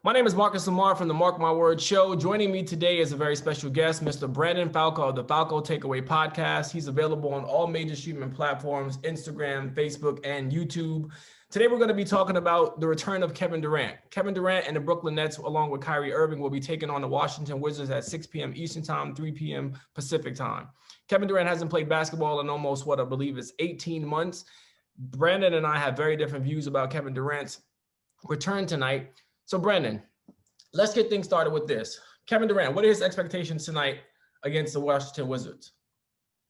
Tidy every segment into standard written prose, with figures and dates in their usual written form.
My name is Marcus Lamar from the Mark My Word Show. Joining me today is a very special guest, Mr. Branden Falco of the Falco Takeaway Podcast. He's available on all major streaming platforms, Instagram, Facebook, and YouTube. Today, we're going to be talking about the return of Kevin Durant. Kevin Durant and the Brooklyn Nets, along with Kyrie Irving, will be taking on the Washington Wizards at 6 p.m. Eastern Time, 3 p.m. Pacific Time. Kevin Durant hasn't played basketball in almost, I believe is 18 months. Branden and I have very different views about Kevin Durant's return tonight. So, Branden, let's get things started with this. Kevin Durant, what are his expectations tonight against the Washington Wizards?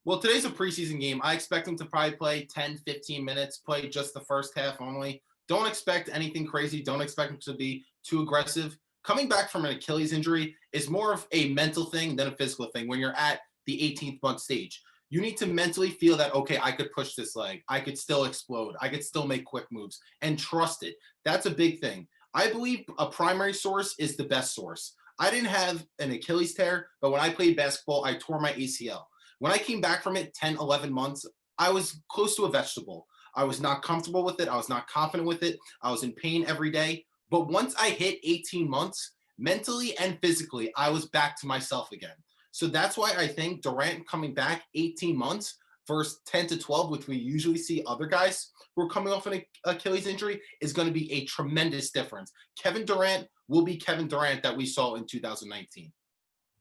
Well, today's a preseason game. I expect him to probably play 10, 15 minutes, play just the first half only. Don't expect anything crazy. Don't expect him to be too aggressive. Coming back from an Achilles injury is more of a mental thing than a physical thing. When you're at the 18th month stage, you need to mentally feel that, okay, I could push this leg. I could still explode. I could still make quick moves and trust it. That's a big thing. I believe a primary source is the best source. I didn't have an Achilles tear, but when I played basketball, I tore my ACL. When I came back from it 10, 11 months, I was close to a vegetable. I was not comfortable with it. I was not confident with it. I was in pain every day. But once I hit 18 months, mentally and physically, I was back to myself again. So that's why I think Durant coming back 18 months versus 10 to 12, which we usually see other guys who are coming off an Achilles injury, is going to be a tremendous difference. Kevin Durant will be Kevin Durant that we saw in 2019.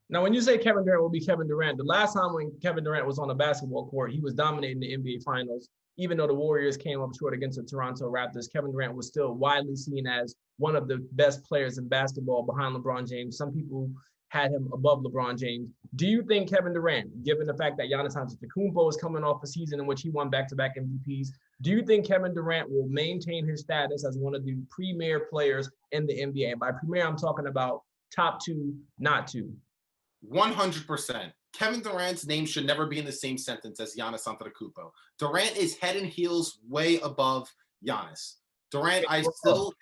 Now, when you say Kevin Durant will be Kevin Durant, the last time when Kevin Durant was on the basketball court, he was dominating the NBA Finals. Even though the Warriors came up short against the Toronto Raptors, Kevin Durant was still widely seen as one of the best players in basketball behind LeBron James. Some people had him above LeBron James. Do you think Kevin Durant, given the fact that Giannis Antetokounmpo is coming off a season in which he won back-to-back MVPs, do you think Kevin Durant will maintain his status as one of the premier players in the NBA? And by premier, I'm talking about top two, not two. 100%. Kevin Durant's name should never be in the same sentence as Giannis Antetokounmpo. Durant is head and heels way above Giannis. Durant, I'm still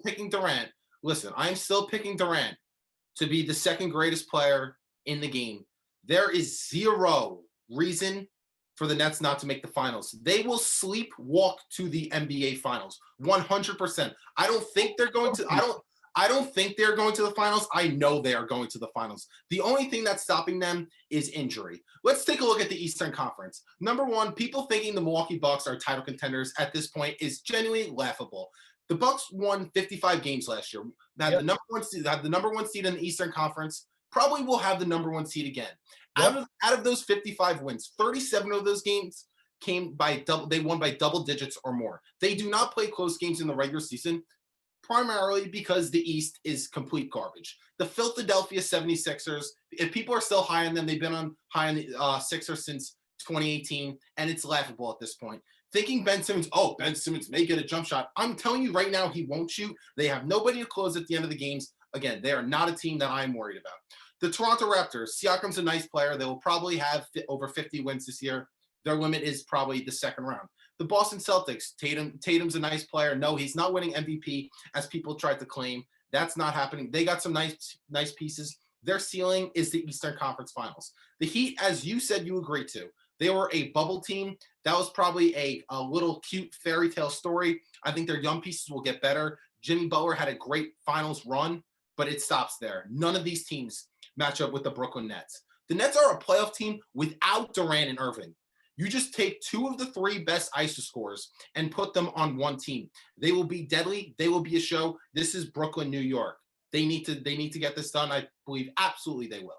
picking Durant. Listen, I'm still picking Durant to be the second greatest player in the game. There is zero reason for the Nets not to make the finals. They will sleepwalk to the NBA finals. 100%. I don't think they're going to the finals. I know they are going to the finals. The only thing that's stopping them is injury. Let's take a look at the Eastern Conference. Number one, people thinking the Milwaukee Bucks are title contenders at this point is genuinely laughable. The Bucks won 55 games last year. Now, the number one seed in the Eastern Conference, probably will have the number one seed again. Out of those 55 wins, 37 of those games came by double. They won by double digits or more. They do not play close games in the regular season, primarily because the East is complete garbage. The Philadelphia 76ers, if people are still high on them, they've been high on the Sixers since 2018, and it's laughable at this point. Thinking Ben Simmons may get a jump shot. I'm telling you right now, he won't shoot. They have nobody to close at the end of the games. Again, they are not a team that I'm worried about. The Toronto Raptors, Siakam's a nice player. They will probably have over 50 wins this year. Their limit is probably the second round. The Boston Celtics, Tatum's a nice player. No, he's not winning MVP as people tried to claim. That's not happening. They got some nice pieces. Their ceiling is the Eastern Conference Finals. The Heat, as you said, you agreed to. They were a bubble team. That was probably a little cute fairy tale story. I think their young pieces will get better. Jimmy Butler had a great finals run, but it stops there. None of these teams match up with the Brooklyn Nets. The Nets are a playoff team without Durant and Irving. You just take two of the three best ISO scores and put them on one team. They will be deadly. They will be a show. This is Brooklyn, New York. They need to get this done. I believe absolutely they will.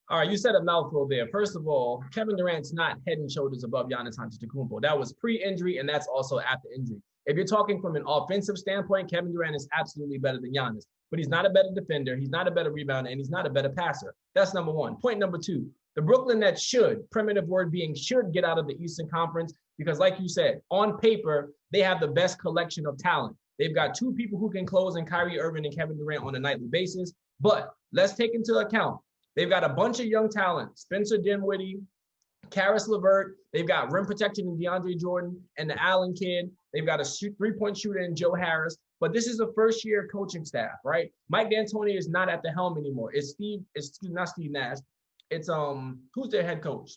All right, you said a mouthful there. First of all, Kevin Durant's not head and shoulders above Giannis Antetokounmpo. That was pre-injury, and that's also after injury. If you're talking from an offensive standpoint, Kevin Durant is absolutely better than Giannis. But he's not a better defender, he's not a better rebounder, and he's not a better passer. That's number one. Point number two, the Brooklyn Nets should, primitive word being should, get out of the Eastern Conference because, like you said, on paper, they have the best collection of talent. They've got two people who can close in Kyrie Irving and Kevin Durant on a nightly basis. But let's take into account, they've got a bunch of young talent, Spencer Dinwiddie, Karis LeVert. They've got rim protection in DeAndre Jordan and the Allen kid. They've got a three-point shooter in Joe Harris. But this is a first-year coaching staff, right? Mike D'Antoni is not at the helm anymore. It's not Steve Nash. It's who's their head coach?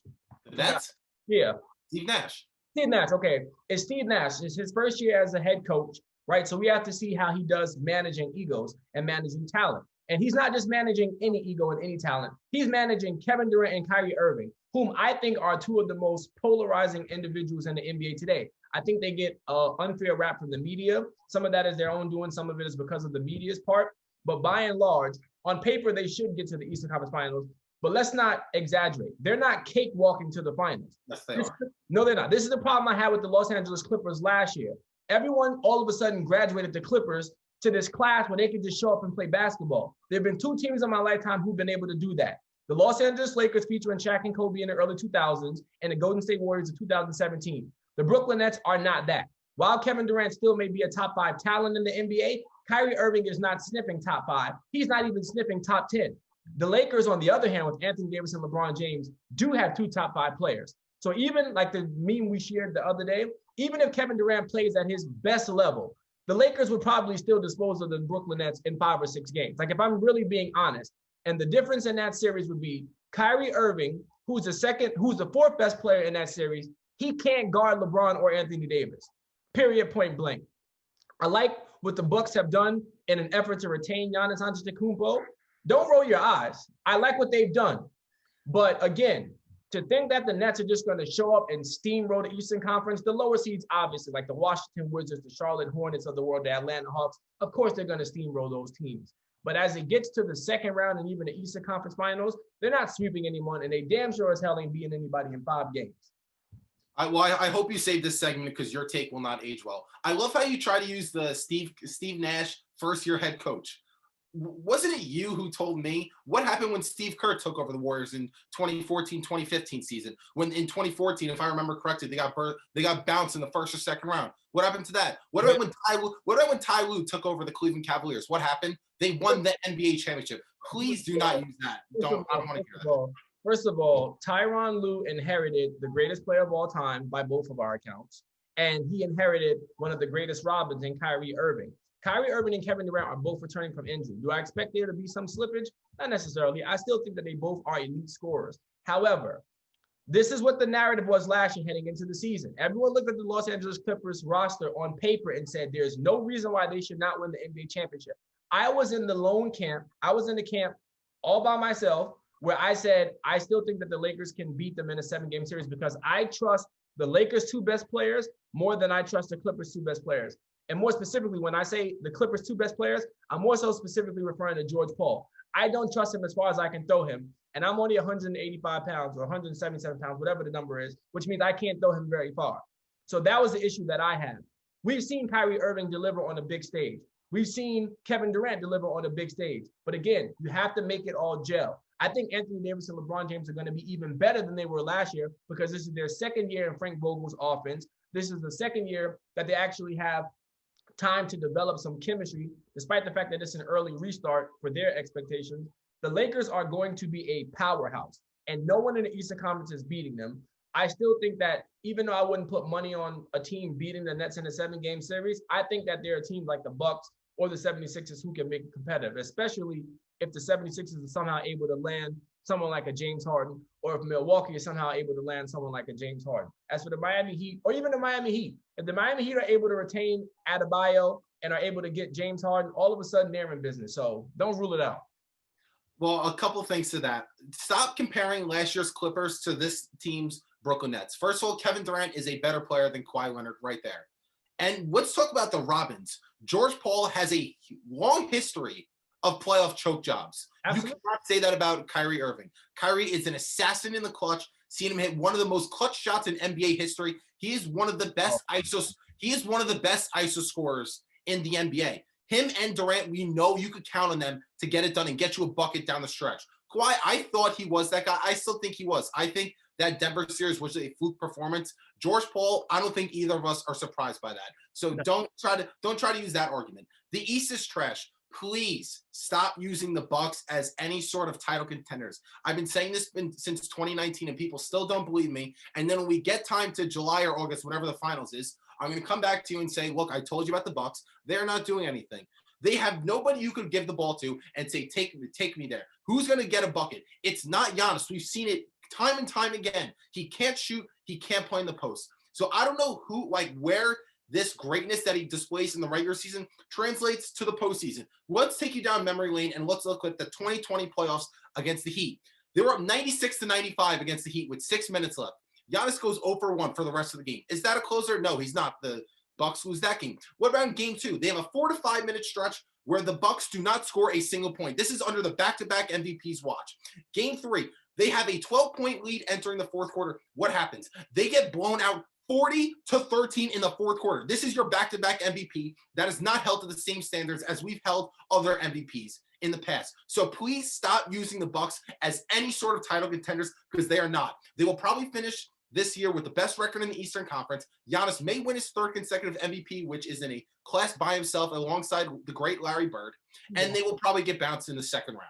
That's yeah. Steve Nash. Steve Nash, okay. It's Steve Nash. It's his first year as a head coach. right? So we have to see how he does managing egos and managing talent. And he's not just managing any ego and any talent. He's managing Kevin Durant and Kyrie Irving, whom I think are two of the most polarizing individuals in the NBA today. I think they get unfair rap from the media. Some of that is their own doing. Some of it is because of the media's part. But by and large, on paper, they should get to the Eastern Conference Finals. But let's not exaggerate. They're not cakewalking to the finals. Yes, they are. No, they're not. This is the problem I had with the Los Angeles Clippers last year. Everyone all of a sudden graduated the Clippers to this class where they could just show up and play basketball. There have been two teams in my lifetime who've been able to do that. The Los Angeles Lakers featuring Shaq and Kobe in the early 2000s and the Golden State Warriors in 2017. The Brooklyn Nets are not that. While Kevin Durant still may be a top 5 talent in the NBA, Kyrie Irving is not sniffing top 5. He's not even sniffing top 10. The Lakers, on the other hand, with Anthony Davis and LeBron James, do have 2 top 5 players. So even like the meme we shared the other day, even if Kevin Durant plays at his best level, the Lakers would probably still dispose of the Brooklyn Nets in 5 or 6 games. Like if I'm really being honest, and the difference in that series would be Kyrie Irving, who's the 4th best player in that series, he can't guard LeBron or Anthony Davis, period, point blank. I like what the Bucks have done in an effort to retain Giannis Antetokounmpo. Don't roll your eyes. I like what they've done. But again, to think that the Nets are just going to show up and steamroll the Eastern Conference, the lower seeds, obviously, like the Washington Wizards, the Charlotte Hornets of the world, the Atlanta Hawks, of course they're going to steamroll those teams. But as it gets to the second round and even the Eastern Conference Finals, they're not sweeping anyone, and they damn sure as hell ain't beating anybody in 5 games. I hope you save this segment because your take will not age well. I love how you try to use the Steve Nash first-year head coach. Wasn't it you who told me what happened when Steve Kerr took over the Warriors in 2014-2015 season? When in 2014, if I remember correctly, they got bounced in the first or second round. What happened to that? What about when Ty Lue took over the Cleveland Cavaliers? What happened? They won the NBA championship. Please do not use that. I don't want to hear that. First of all, Tyronn Lue inherited the greatest player of all time by both of our accounts, and he inherited one of the greatest Robins in Kyrie Irving. Kyrie Irving and Kevin Durant are both returning from injury. Do I expect there to be some slippage? Not necessarily. I still think that they both are elite scorers. However, this is what the narrative was last year heading into the season. Everyone looked at the Los Angeles Clippers roster on paper and said there's no reason why they should not win the NBA championship. I was in the lone camp. I was in the camp all by myself where I said I still think that the Lakers can beat them in a 7-game series because I trust the Lakers' 2 best players more than I trust the Clippers' 2 best players. And more specifically, when I say the Clippers' 2 best players, I'm more so specifically referring to George Paul. I don't trust him as far as I can throw him. And I'm only 185 pounds or 177 pounds, whatever the number is, which means I can't throw him very far. So that was the issue that I had. We've seen Kyrie Irving deliver on a big stage. We've seen Kevin Durant deliver on a big stage. But again, you have to make it all gel. I think Anthony Davis and LeBron James are going to be even better than they were last year because this is their second year in Frank Vogel's offense. This is the second year that they actually have time to develop some chemistry, despite the fact that it's an early restart for their expectations. The Lakers are going to be a powerhouse, and no one in the Eastern Conference is beating them. I still think that even though I wouldn't put money on a team beating the Nets in a 7-game series, I think that there are teams like the Bucks or the 76ers who can make it competitive, especially if the 76ers are somehow able to land someone like a James Harden, or if Milwaukee is somehow able to land someone like a James Harden. As for the Miami Heat, or even the Miami Heat, if the Miami Heat are able to retain Adebayo and are able to get James Harden, all of a sudden they're in business. So don't rule it out. Well, a couple things to that. Stop comparing last year's Clippers to this team's Brooklyn Nets. First of all, Kevin Durant is a better player than Kawhi Leonard right there. And let's talk about the Robins. George Paul has a long history of playoff choke jobs. Absolutely. You cannot say that about Kyrie Irving. Kyrie is an assassin in the clutch. Seen him hit one of the most clutch shots in NBA history. He is one of the best ISO scorers in the NBA. Him and Durant, we know you could count on them to get it done and get you a bucket down the stretch. Kawhi, I thought he was that guy. I still think he was. I think that Denver series was a fluke performance. George Paul, I don't think either of us are surprised by that. So don't try to use that argument. The East is trash. Please stop using the Bucks as any sort of title contenders. I've been saying this since 2019, and people still don't believe me. And then when we get time to July or August, whatever the finals is, I'm going to come back to you and say, look, I told you about the Bucks. They're not doing anything. They have nobody you could give the ball to and say, take me there. Who's going to get a bucket? It's not Giannis. We've seen it time and time again. He can't shoot. He can't play in the post. So I don't know where this greatness that he displays in the regular season translates to the postseason. Let's take you down memory lane and let's look at the 2020 playoffs against the Heat. They were up 96-95 against the Heat with 6 minutes left. Giannis goes 0 for 1 for the rest of the game. Is that a closer? No, he's not. The Bucks lose that game. What about in game 2? They have a 4 to 5 minute stretch where the Bucks do not score a single point. This is under the back-to-back MVP's watch. Game 3, they have a 12-point lead entering the fourth quarter. What happens? They get blown out 40-13 in the fourth quarter. This is your back-to-back MVP that is not held to the same standards as we've held other MVPs in the past. So please stop using the Bucks as any sort of title contenders because they are not. They will probably finish this year with the best record in the Eastern Conference. Giannis may win his 3rd consecutive MVP, which is in a class by himself alongside the great Larry Bird, and they will probably get bounced in the second round.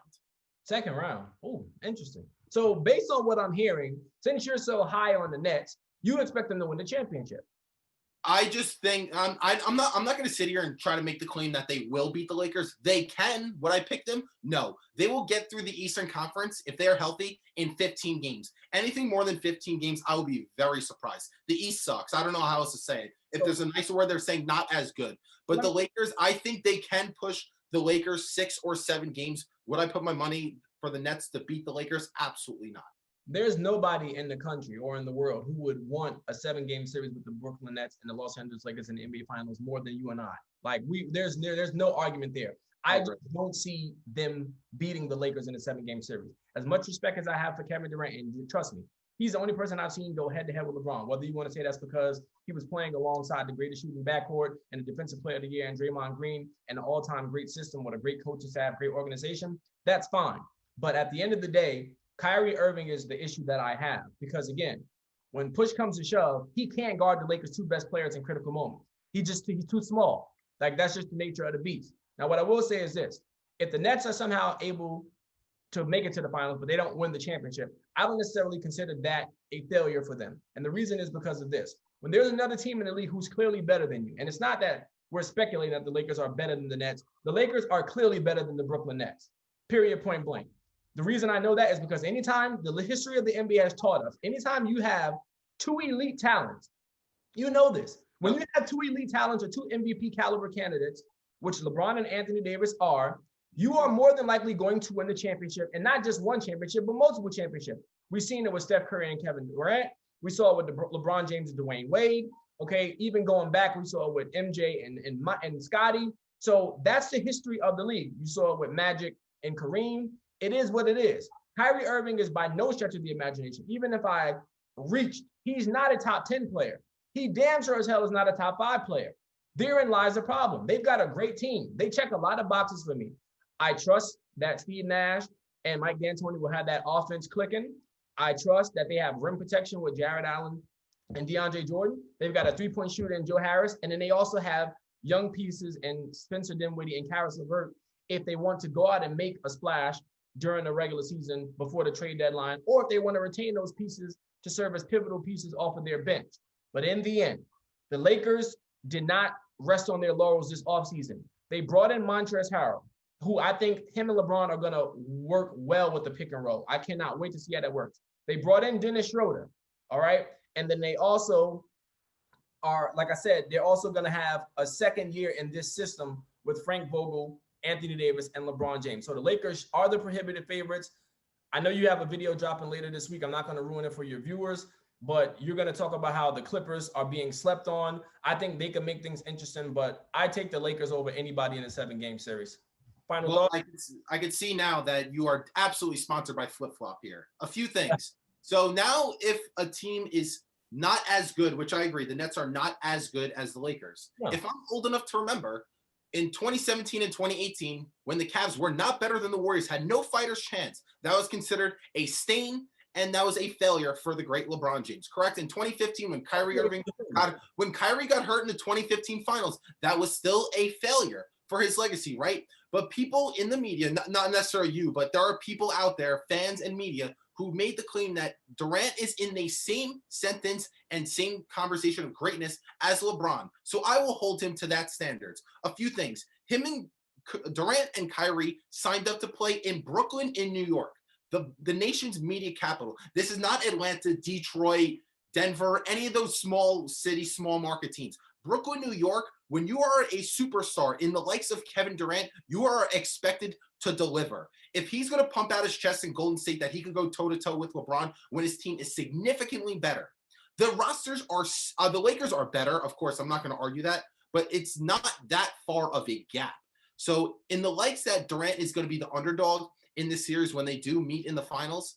Second round. Oh, interesting. So based on what I'm hearing, since you're so high on the Nets, you expect them to win the championship. I just think I'm not going to sit here and try to make the claim that they will beat the Lakers. They can. Would I pick them? No. They will get through the Eastern Conference if they are healthy in 15 games. Anything more than 15 games, I will be very surprised. The East sucks. I don't know how else to say it. If there's a nicer word, they're saying not as good. But the Lakers, I think they can push the Lakers 6 or 7 games. Would I put my money for the Nets to beat the Lakers? Absolutely not. There's nobody in the country or in the world who would want a 7-game series with the Brooklyn Nets and the Los Angeles Lakers in the NBA Finals more than you and I. Like there's no argument there. I just don't see them beating the Lakers in a 7-game series. As much respect as I have for Kevin Durant, and trust me, he's the only person I've seen go head-to-head with LeBron. Whether you want to say that's because he was playing alongside the greatest shooting backcourt and the defensive player of the year and Draymond Green and an all-time great system with a great coaching staff, great organization, that's fine. But at the end of the day, Kyrie Irving is the issue that I have because, again, when push comes to shove, he can't guard the Lakers' 2 best players in critical moments. He's too small. Like, that's just the nature of the beast. Now, what I will say is this. If the Nets are somehow able to make it to the finals, but they don't win the championship, I don't necessarily consider that a failure for them. And the reason is because of this. When there's another team in the league who's clearly better than you, and it's not that we're speculating that the Lakers are better than the Nets. The Lakers are clearly better than the Brooklyn Nets, period, point blank. The reason I know that is because anytime the history of the NBA has taught us, anytime you have 2 elite talents, you know this. When you have 2 elite talents or 2 MVP caliber candidates, which LeBron and Anthony Davis are, you are more than likely going to win the championship, and not just one championship, but multiple championships. We've seen it with Steph Curry and Kevin Durant. We saw it with LeBron James and Dwayne Wade. Okay, even going back, we saw it with MJ and Scottie. So that's the history of the league. You saw it with Magic and Kareem. It is what it is. Kyrie Irving is by no stretch of the imagination. Even if I reached, he's not a top 10 player. He damn sure as hell is not a top 5 player. Therein lies the problem. They've got a great team. They check a lot of boxes for me. I trust that Steve Nash and Mike D'Antoni will have that offense clicking. I trust that they have rim protection with Jared Allen and DeAndre Jordan. They've got a 3-point shooter in Joe Harris. And then they also have young pieces in Spencer Dinwiddie and Karis LeVert if they want to go out and make a splash during the regular season before the trade deadline, or if they want to retain those pieces to serve as pivotal pieces off of their bench. But in the end, the Lakers did not rest on their laurels this offseason. They brought in Montrezl Harrell, who I think him and LeBron are going to work well with the pick and roll. I cannot wait to see how that works. They brought in Dennis Schroeder, all right? And then they also are, like I said, they're also going to have a second year in this system with Frank Vogel, Anthony Davis, and LeBron James. So the Lakers are the prohibitive favorites. I know you have a video dropping later this week. I'm not going to ruin it for your viewers, but you're going to talk about how the Clippers are being slept on. I think they can make things interesting, but I take the Lakers over anybody in a 7-game series. Final thought? I can see now that you are absolutely sponsored by Flip Flop here. A few things. So now if a team is not as good, which I agree, the Nets are not as good as the Lakers. Yeah. If I'm old enough to remember, in 2017 and 2018, when the Cavs were not better than the Warriors, had no fighter's chance, that was considered a stain, and that was a failure for the great LeBron James. Correct? In 2015, when Kyrie got hurt in the 2015 finals, that was still a failure for his legacy, right? But people in the media, not necessarily you, but there are people out there, fans and media, who made the claim that Durant is in the same sentence and same conversation of greatness as LeBron. So I will hold him to that standards. A few things. Him and Durant and Kyrie signed up to play in Brooklyn, in New York, the nation's media capital. This is not Atlanta, Detroit, Denver, any of those small city, small market teams. Brooklyn, New York, when you are a superstar in the likes of Kevin Durant, you are expected to deliver. If he's going to pump out his chest in Golden State that he can go toe-to-toe with LeBron when his team is significantly better, the rosters are, the Lakers are better. Of course, I'm not going to argue that, but it's not that far of a gap. So in the likes that Durant is going to be the underdog in this series when they do meet in the finals,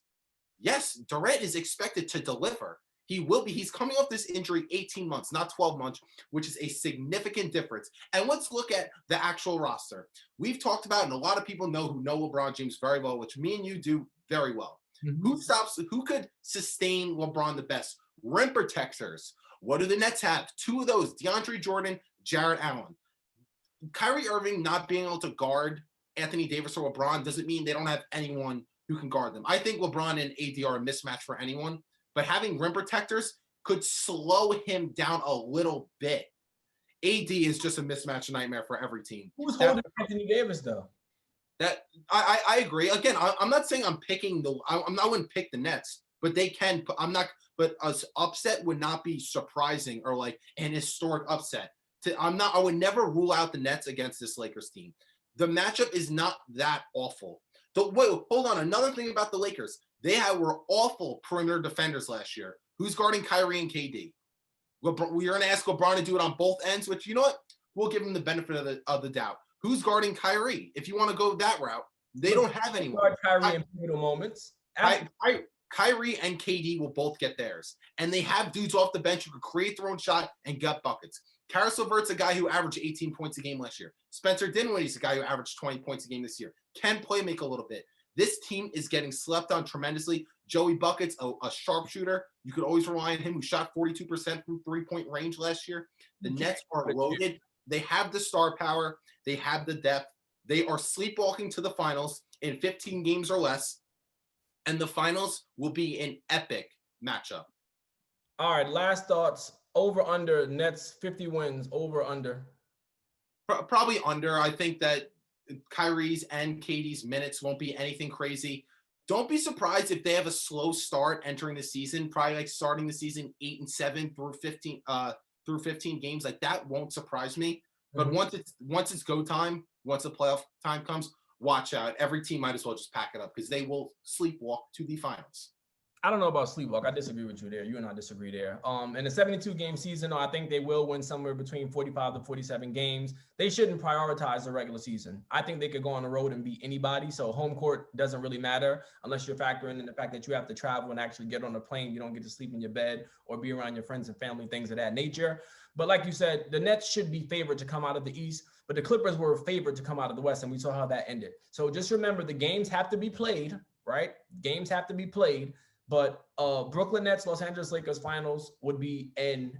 yes, Durant is expected to deliver. He will be. He's coming off this injury 18 months, not 12 months, which is a significant difference. And let's look at the actual roster. We've talked about, and a lot of people who know LeBron James very well, which me and you do very well. Mm-hmm. Who could sustain LeBron the best? Rim protectors. What do the Nets have? Two of those, DeAndre Jordan, Jarrett Allen. Kyrie Irving not being able to guard Anthony Davis or LeBron doesn't mean they don't have anyone who can guard them. I think LeBron and AD are a mismatch for anyone, but having rim protectors could slow him down a little bit. AD is just a mismatch nightmare for every team. Who's holding Anthony Davis, though? That I agree. Again, I'm not saying I'm picking I wouldn't pick the Nets, but they can. But an upset would not be surprising or like an historic upset. I would never rule out the Nets against this Lakers team. The matchup is not that awful. Wait, hold on. Another thing about the Lakers, were awful perimeter defenders last year. Who's guarding Kyrie and KD? We're going to ask LeBron to do it on both ends, which, you know what? We'll give him the benefit of the doubt. Who's guarding Kyrie? If you want to go that route, they don't have anyone. Guard Kyrie in pivotal moments. Kyrie and KD will both get theirs. And they have dudes off the bench who can create their own shot and gut buckets. Karis LeVert's a guy who averaged 18 points a game last year. Spencer Dinwiddie's a guy who averaged 20 points a game this year. Can play make a little bit. This team is getting slept on tremendously. Joey Bucket's a sharpshooter. You could always rely on him, who shot 42% from three-point range last year. The Nets are loaded. They have the star power. They have the depth. They are sleepwalking to the finals in 15 games or less. And the finals will be an epic matchup. All right, last thoughts. Over, under, Nets 50 wins, over, under. Probably under. I think that Kyrie's and KD's minutes won't be anything crazy. Don't be surprised if they have a slow start entering the season, probably like starting the season 8-7 through 15 games. Like that won't surprise me. But once it's go time, once the playoff time comes, watch out. Every team might as well just pack it up because they will sleepwalk to the finals. I don't know about sleepwalk. I disagree with you there. You and I disagree there. In a 72-game season, I think they will win somewhere between 45 to 47 games. They shouldn't prioritize the regular season. I think they could go on the road and beat anybody. So home court doesn't really matter unless you're factoring in the fact that you have to travel and actually get on a plane. You don't get to sleep in your bed or be around your friends and family, things of that nature. But like you said, the Nets should be favored to come out of the East, but the Clippers were favored to come out of the West, and we saw how that ended. So just remember, the games have to be played, right? Games have to be played. But Brooklyn Nets, Los Angeles Lakers finals would be an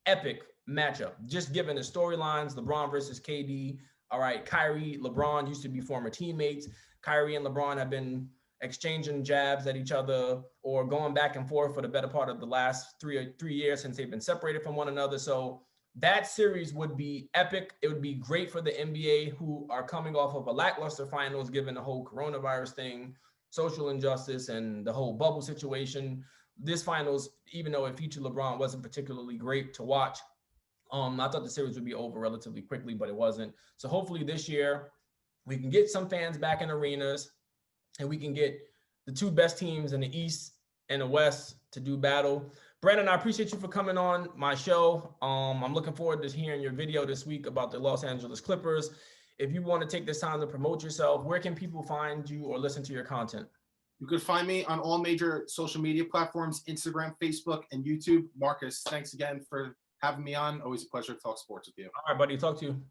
epic matchup. Just given the storylines, LeBron versus KD. All right, Kyrie, LeBron used to be former teammates. Kyrie and LeBron have been exchanging jabs at each other or going back and forth for the better part of the last three years since they've been separated from one another. So that series would be epic. It would be great for the NBA, who are coming off of a lackluster finals given the whole coronavirus thing, social injustice, and the whole bubble situation. This finals, even though it featured LeBron, wasn't particularly great to watch. I thought the series would be over relatively quickly, but it wasn't. So hopefully this year we can get some fans back in arenas and we can get the two best teams in the East and the West to do battle. Branden, I appreciate you for coming on my show. I'm looking forward to hearing your video this week about the Los Angeles Clippers. If you want to take this time to promote yourself, where can people find you or listen to your content? You could find me on all major social media platforms, Instagram, Facebook, and YouTube. Marcus, thanks again for having me on. Always a pleasure to talk sports with you. All right, buddy. Talk to you.